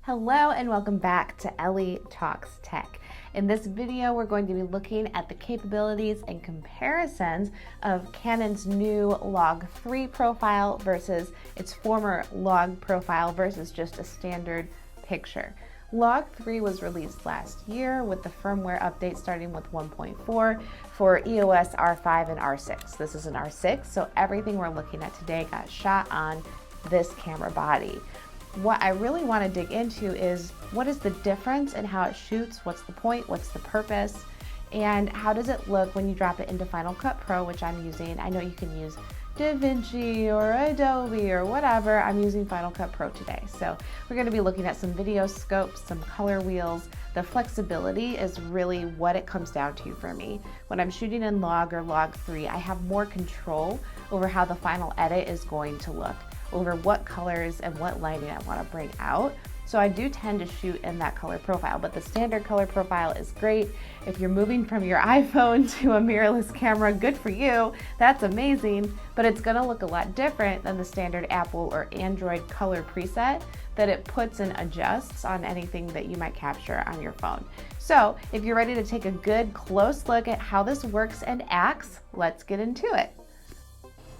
Hello and welcome back to Ellie Talks Tech. In this video, we're going to be looking at the capabilities and comparisons of Canon's new CLOG3 profile versus its former log profile versus just a standard picture. CLOG3 was released last year with the firmware update starting with 1.4 for EOS R5 and R6. This is an R6, so everything we're looking at today got shot on this camera body. What I really want to dig into is what is the difference in how it shoots, what's the point, what's the purpose, and how does it look when you drop it into Final Cut Pro, which I'm using. I know you can use DaVinci or Adobe or whatever. I'm using Final Cut Pro today. So we're going to be looking at some video scopes, some color wheels. The flexibility is really what it comes down to for me. When I'm shooting in log or CLOG3, I have more control over how the final edit is going to look, over what colors and what lighting I want to bring out. So I do tend to shoot in that color profile, but the standard color profile is great. If you're moving from your iPhone to a mirrorless camera, good for you, that's amazing, but it's gonna look a lot different than the standard Apple or Android color preset that it puts and adjusts on anything that you might capture on your phone. So if you're ready to take a good close look at how this works and acts, let's get into it.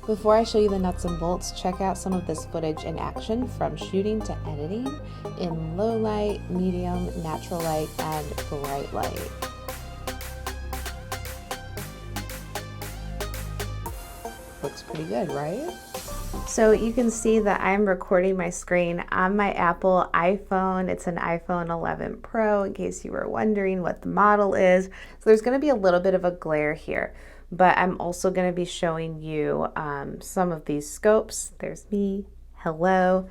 Before I show you the nuts and bolts, check out some of this footage in action from shooting to editing in low light, medium, natural light, and bright light. Looks pretty good, right? So you can see that I'm recording my screen on my Apple iPhone. It's an iPhone 11 Pro, in case you were wondering what the model is. So there's going to be a little bit of a glare here, but I'm also going to be showing you some of these scopes. There's me, hello,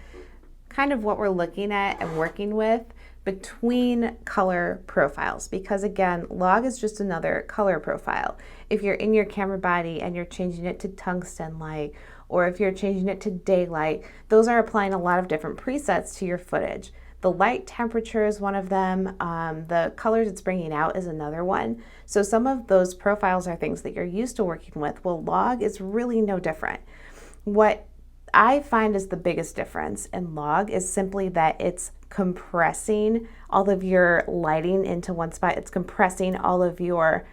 kind of what we're looking at and working with between color profiles, because again, log is just another color profile. If you're in your camera body and you're changing it to tungsten light, or if you're changing it to daylight, those are applying a lot of different presets to your footage. The light temperature is one of them. The colors it's bringing out is another one. So some of those profiles are things that you're used to working with. Well, log is really no different. What I find is the biggest difference in log is simply that it's compressing all of your lighting into one spot. It's compressing all of your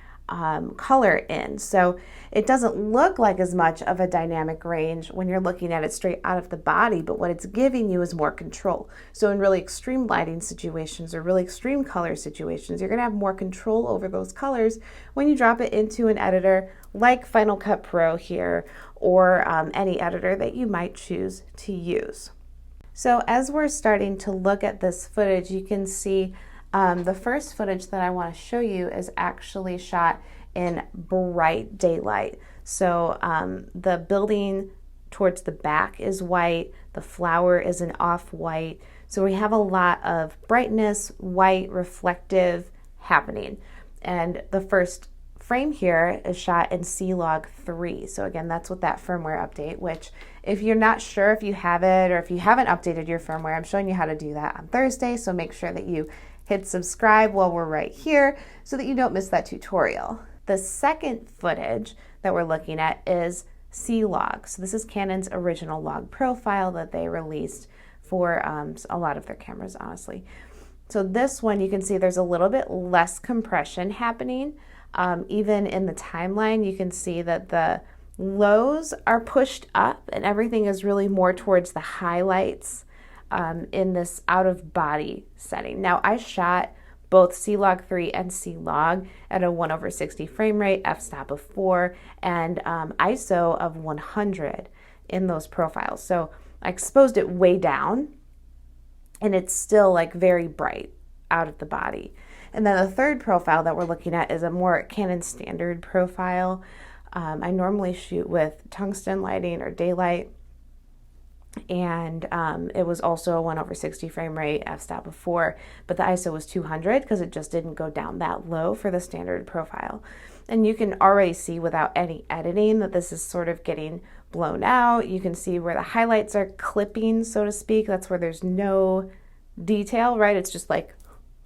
color in. So it doesn't look like as much of a dynamic range when you're looking at it straight out of the body, but what it's giving you is more control. So in really extreme lighting situations or really extreme color situations, you're going to have more control over those colors when you drop it into an editor like Final Cut Pro here, or any editor that you might choose to use. So as we're starting to look at this footage, you can see the first footage that I want to show you is actually shot in bright daylight. So the building towards the back is white, the flower is an off-white. So we have a lot of brightness, white, reflective happening. And the first frame here is shot in CLOG3. So again, that's with that firmware update, which if you're not sure if you have it or if you haven't updated your firmware, I'm showing you how to do that on Thursday. So make sure that you hit subscribe while we're right here so that you don't miss that tutorial. The second footage that we're looking at is CLOG. So this is Canon's original log profile that they released for a lot of their cameras, honestly. So this one, you can see there's a little bit less compression happening. Even in the timeline, you can see that the lows are pushed up and everything is really more towards the highlights in this out-of-body setting. Now, I shot both CLOG3 and CLOG at a 1/60 frame rate, f-stop of 4, and ISO of 100 in those profiles. So I exposed it way down, and it's still like very bright out of the body. And then the third profile that we're looking at is a more Canon standard profile. I normally shoot with tungsten lighting or daylight, and it was also a 1/60 frame rate, f-stop of 4, but the ISO was 200 because it just didn't go down that low for the standard profile. And you can already see without any editing that this is sort of getting blown out. You can see where the highlights are clipping, so to speak. That's where there's no detail, right? It's just like,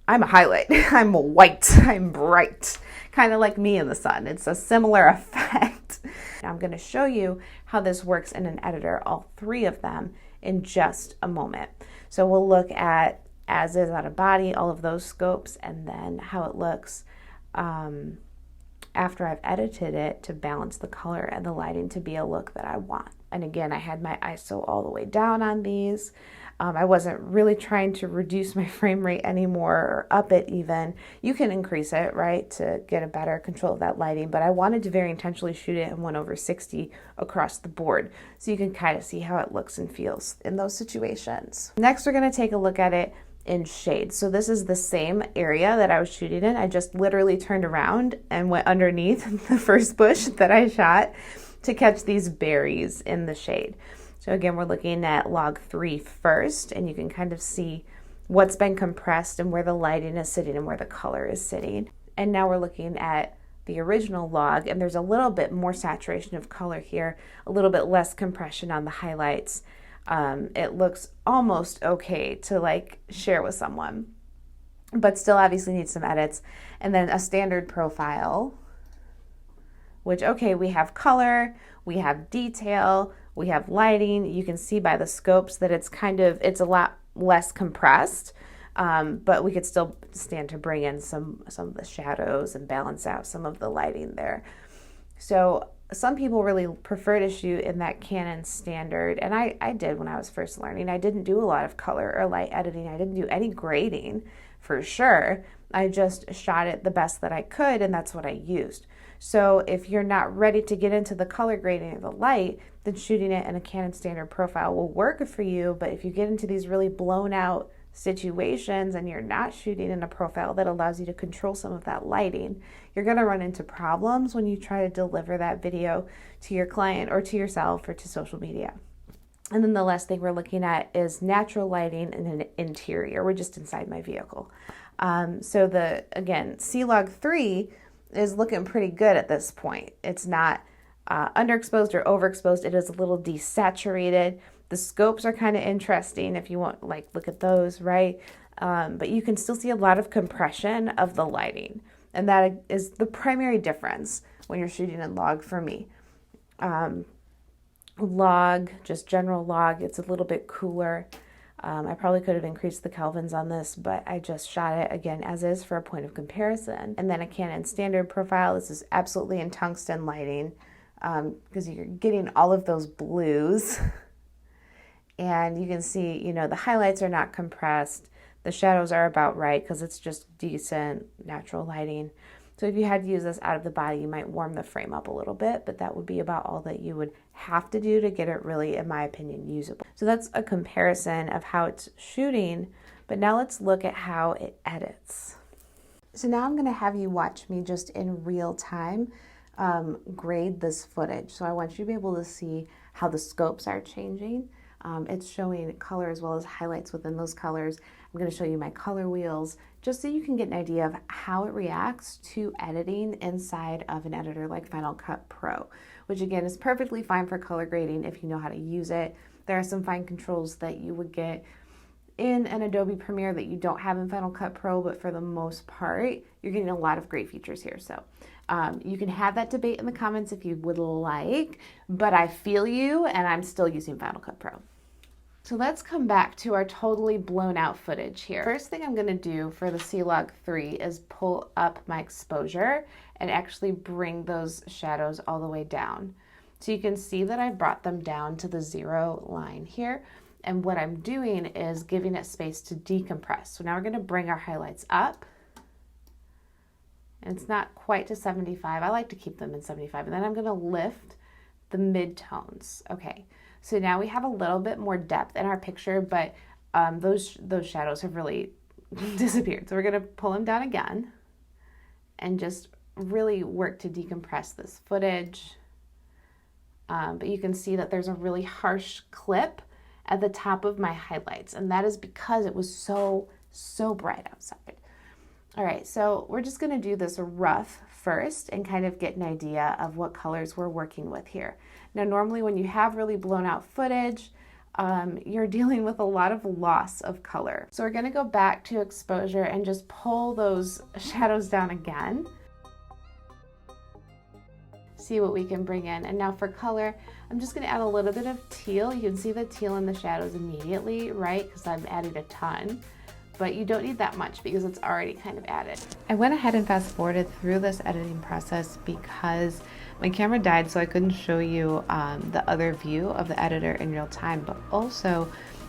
I'm a highlight, I'm white, I'm bright, kind of like me in the sun. It's a similar effect. I'm going to show you how this works in an editor, all three of them, in just a moment. So we'll look at as is out of body, all of those scopes, and then how it looks after I've edited it to balance the color and the lighting to be a look that I want. And again, I had my ISO all the way down on these. I wasn't really trying to reduce my frame rate anymore or up it even. You can increase it, right, to get a better control of that lighting, but I wanted to very intentionally shoot it in 1/60 across the board so you can kind of see how it looks and feels in those situations. Next, we're going to take a look at it in shade. So this is the same area that I was shooting in. I just literally turned around and went underneath the first bush that I shot to catch these berries in the shade. So again, we're looking at log 3 first, and you can kind of see what's been compressed and where the lighting is sitting and where the color is sitting. And now we're looking at the original log, and there's a little bit more saturation of color here, a little bit less compression on the highlights. It looks almost okay to like share with someone, but still obviously needs some edits. And then a standard profile, which, okay, we have color, we have detail, we have lighting. You can see by the scopes that it's a lot less compressed, but we could still stand to bring in some of the shadows and balance out some of the lighting there. So some people really prefer to shoot in that Canon standard, and I did when I was first learning. I didn't do a lot of color or light editing. I didn't do any grading for sure. I just shot it the best that I could, and that's what I used. So if you're not ready to get into the color grading of the light, then shooting it in a Canon standard profile will work for you. But if you get into these really blown out situations and you're not shooting in a profile that allows you to control some of that lighting, you're going to run into problems when you try to deliver that video to your client or to yourself or to social media. And then the last thing we're looking at is natural lighting in an interior. We're just inside my vehicle. So again, CLOG3 is looking pretty good at this point. It's not underexposed or overexposed. It is a little desaturated. The scopes are kind of interesting if you want, like, look at those, right? But you can still see a lot of compression of the lighting. And that is the primary difference when you're shooting in log for me. Log, just general log, it's a little bit cooler. I probably could have increased the kelvins on this, but I just shot it again as is for a point of comparison. And then a Canon standard profile. This is absolutely in tungsten lighting because you're getting all of those blues. And you can see, the highlights are not compressed. The shadows are about right because it's just decent natural lighting. So if you had to use this out of the body, you might warm the frame up a little bit, but that would be about all that you would have to do to get it really, in my opinion, usable. So that's a comparison of how it's shooting, but now let's look at how it edits. So now I'm gonna have you watch me just in real time grade this footage. So I want you to be able to see how the scopes are changing. It's showing color as well as highlights within those colors. I'm going to show you my color wheels just so you can get an idea of how it reacts to editing inside of an editor like Final Cut Pro, which again is perfectly fine for color grading if you know how to use it. There are some fine controls that you would get in an Adobe Premiere that you don't have in Final Cut Pro, but for the most part, you're getting a lot of great features here. So you can have that debate in the comments if you would like, but I feel you, and I'm still using Final Cut Pro. So let's come back to our totally blown out footage here. First thing I'm gonna do for the CLOG3 is pull up my exposure and actually bring those shadows all the way down. So you can see that I brought them down to the 0 line here. And what I'm doing is giving it space to decompress. So now we're gonna bring our highlights up. And it's not quite to 75. I like to keep them in 75. And then I'm gonna lift the mid-tones. Okay, so now we have a little bit more depth in our picture, but those shadows have really disappeared. So we're gonna pull them down again and just really work to decompress this footage. But you can see that there's a really harsh clip at the top of my highlights, and that is because it was so bright outside. All right, so we're just gonna do this rough first and kind of get an idea of what colors we're working with here. Now, normally when you have really blown out footage, you're dealing with a lot of loss of color. So we're gonna go back to exposure and just pull those shadows down again. See what we can bring in. And now for color, I'm just gonna add a little bit of teal. You can see the teal in the shadows immediately, right? Because I'm adding a ton. but you don't need that much because it's already kind of added. I went ahead and fast forwarded through this editing process because my camera died, so I couldn't show you the other view of the editor in real time, but also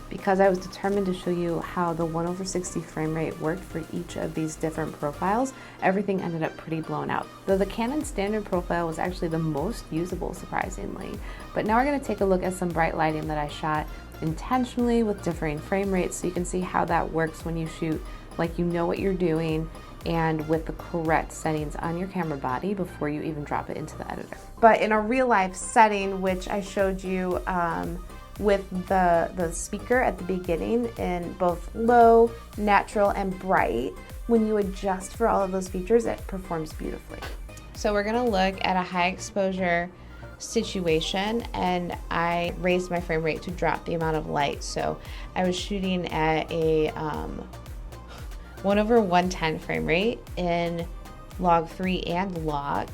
because I was determined to show you how the 1/60 frame rate worked for each of these different profiles, everything ended up pretty blown out. Though the Canon standard profile was actually the most usable, surprisingly. But now we're gonna take a look at some bright lighting that I shot intentionally with differing frame rates so you can see how that works when you shoot like you know what you're doing and with the correct settings on your camera body before you even drop it into the editor. But in a real life setting, which I showed you with the speaker at the beginning in both low, natural, and bright, when you adjust for all of those features, it performs beautifully. So we're gonna look at a high exposure situation, and I raised my frame rate to drop the amount of light. So I was shooting at a 1/110 frame rate in CLOG3 and log,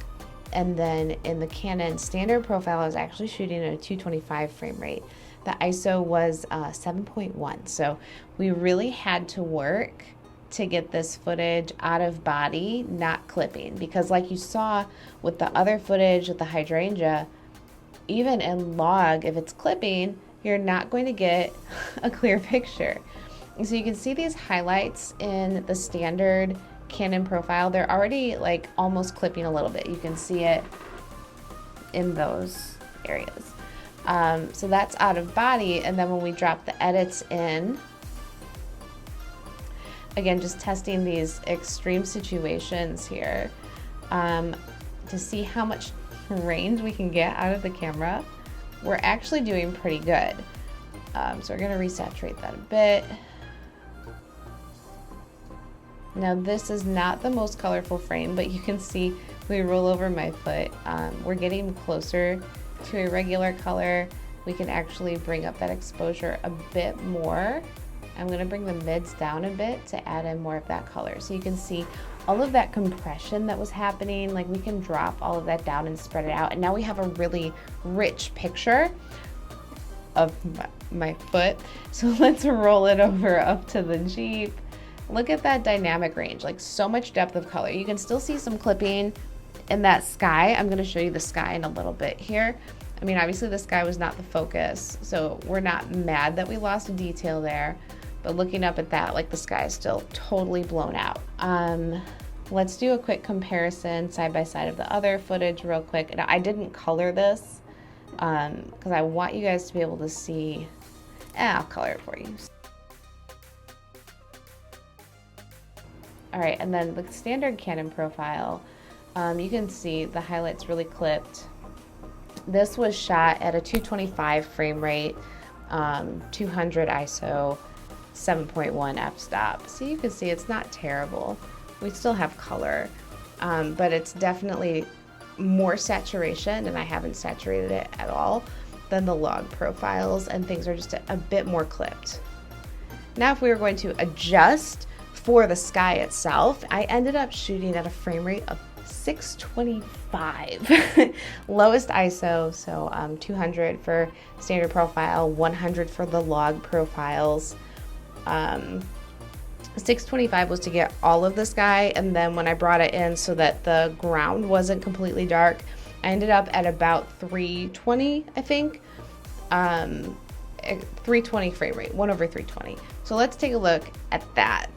and then in the Canon standard profile I was actually shooting at a 225 frame rate. The ISO was 7.1, so we really had to work to get this footage out of body, not clipping, because like you saw with the other footage with the hydrangea, even in log, if it's clipping, you're not going to get a clear picture. And so you can see these highlights in the standard Canon profile. They're already like almost clipping a little bit. You can see it in those areas. So that's out of body, and then when we drop the edits in, again, just testing these extreme situations here to see how much range we can get out of the camera, we're actually doing pretty good. So we're gonna resaturate that a bit. Now this is not the most colorful frame, but you can see we roll over my foot. We're getting closer to a regular color. We can actually bring up that exposure a bit more. I'm gonna bring the mids down a bit to add in more of that color. So you can see all of that compression that was happening, like we can drop all of that down and spread it out. And now we have a really rich picture of my foot. So let's roll it over up to the Jeep. Look at that dynamic range, like so much depth of color. You can still see some clipping in that sky. I'm gonna show you the sky in a little bit here. I mean, obviously the sky was not the focus, so we're not mad that we lost a detail there, but looking up at that, like the sky is still totally blown out. Let's do a quick comparison side by side of the other footage real quick. Now, I didn't color this because I want you guys to be able to see. I'll color it for you. All right, and then the standard Canon profile, you can see the highlights really clipped. This was shot at a 225 frame rate, 200 ISO, 7.1 f-stop. So you can see it's not terrible. We still have color, but it's definitely more saturation, and I haven't saturated it at all, than the log profiles, and things are just a bit more clipped. Now if we were going to adjust for the sky itself, I ended up shooting at a frame rate of 625 lowest ISO, so 200 for standard profile, 100 for the log profiles. 625 was to get all of the sky, and then when I brought it in so that the ground wasn't completely dark, I ended up at about 320, I think. 320 frame rate, 1/320. So let's take a look at that.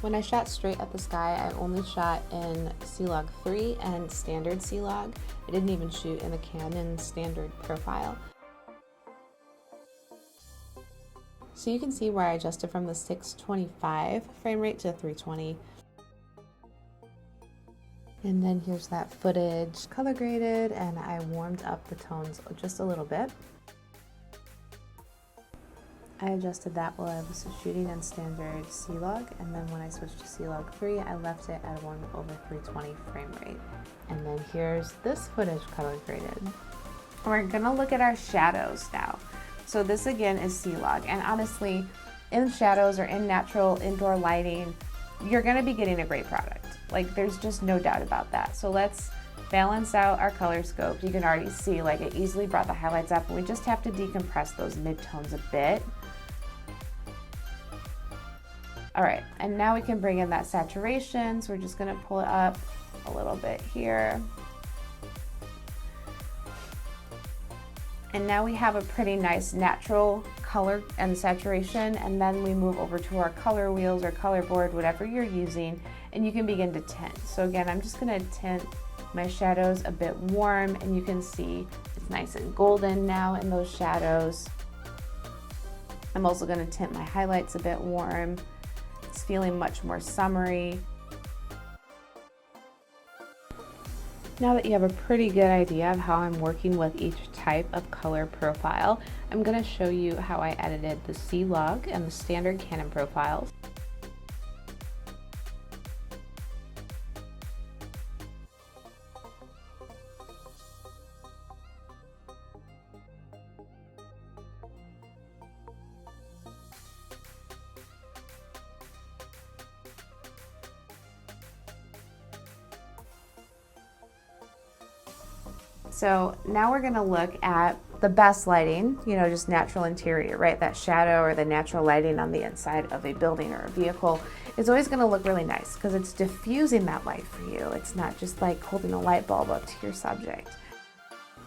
When I shot straight at the sky, I only shot in CLOG3 and standard CLOG. I didn't even shoot in the Canon standard profile. So you can see where I adjusted from the 625 frame rate to 320. And then here's that footage color graded, and I warmed up the tones just a little bit. I adjusted that while I was shooting in standard CLOG, and then when I switched to CLOG3, I left it at a 1/320 frame rate. And then here's this footage color graded. We're gonna look at our shadows now. So this again is CLOG, and honestly, in shadows or in natural indoor lighting, you're gonna be getting a great product. Like, there's just no doubt about that. So let's balance out our color scope. You can already see, like, it easily brought the highlights up, and we just have to decompress those midtones a bit. All right, and now we can bring in that saturation. So we're just gonna pull it up a little bit here. And now we have a pretty nice natural color and saturation, and then we move over to our color wheels or color board, whatever you're using, and you can begin to tint. So again, I'm just gonna tint my shadows a bit warm, and you can see it's nice and golden now in those shadows. I'm also gonna tint my highlights a bit warm. It's feeling much more summery. Now that you have a pretty good idea of how I'm working with each type of color profile, I'm going to show you how I edited the CLOG and the standard Canon profiles. So now we're gonna look at the best lighting, you know, just natural interior, right? That shadow or the natural lighting on the inside of a building or a vehicle is always gonna look really nice because it's diffusing that light for you. It's not just like holding a light bulb up to your subject.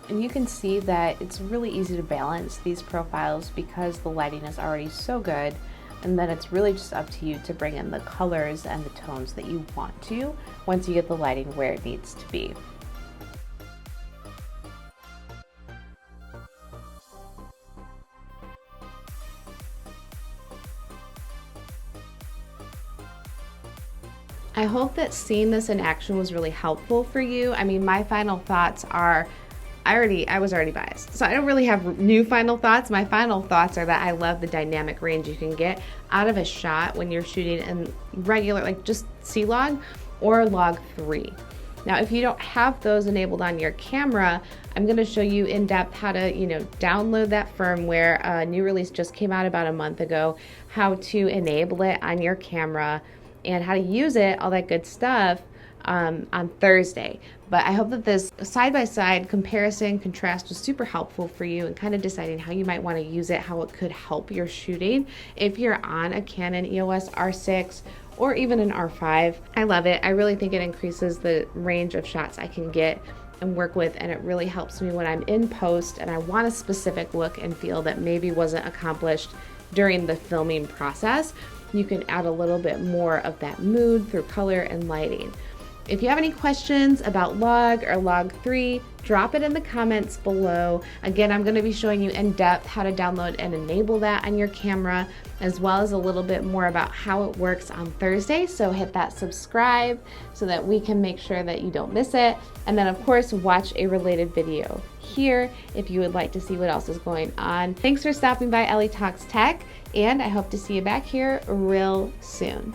And you can see that it's really easy to balance these profiles because the lighting is already so good, and then it's really just up to you to bring in the colors and the tones that you want to once you get the lighting where it needs to be. I hope that seeing this in action was really helpful for you. I mean, my final thoughts are, I was already biased, so I don't really have new final thoughts. My final thoughts are that I love the dynamic range you can get out of a shot when you're shooting in regular, like just CLOG or LOG3. Now, if you don't have those enabled on your camera, I'm going to show you in depth how to, download that firmware. A new release just came out about a month ago, how to enable it on your camera, and how to use it, all that good stuff, on Thursday. But I hope that this side-by-side comparison contrast was super helpful for you and kind of deciding how you might want to use it, how it could help your shooting if you're on a Canon EOS R6 or even an R5. I love it. I really think it increases the range of shots I can get and work with, and it really helps me when I'm in post and I want a specific look and feel that maybe wasn't accomplished during the filming process. You can add a little bit more of that mood through color and lighting. If you have any questions about LOG or LOG3, drop it in the comments below. Again, I'm going to be showing you in depth how to download and enable that on your camera, as well as a little bit more about how it works on Thursday. So hit that subscribe so that we can make sure that you don't miss it. And then of course, watch a related video here if you would like to see what else is going on. Thanks for stopping by Ellie Talks Tech, and I hope to see you back here real soon.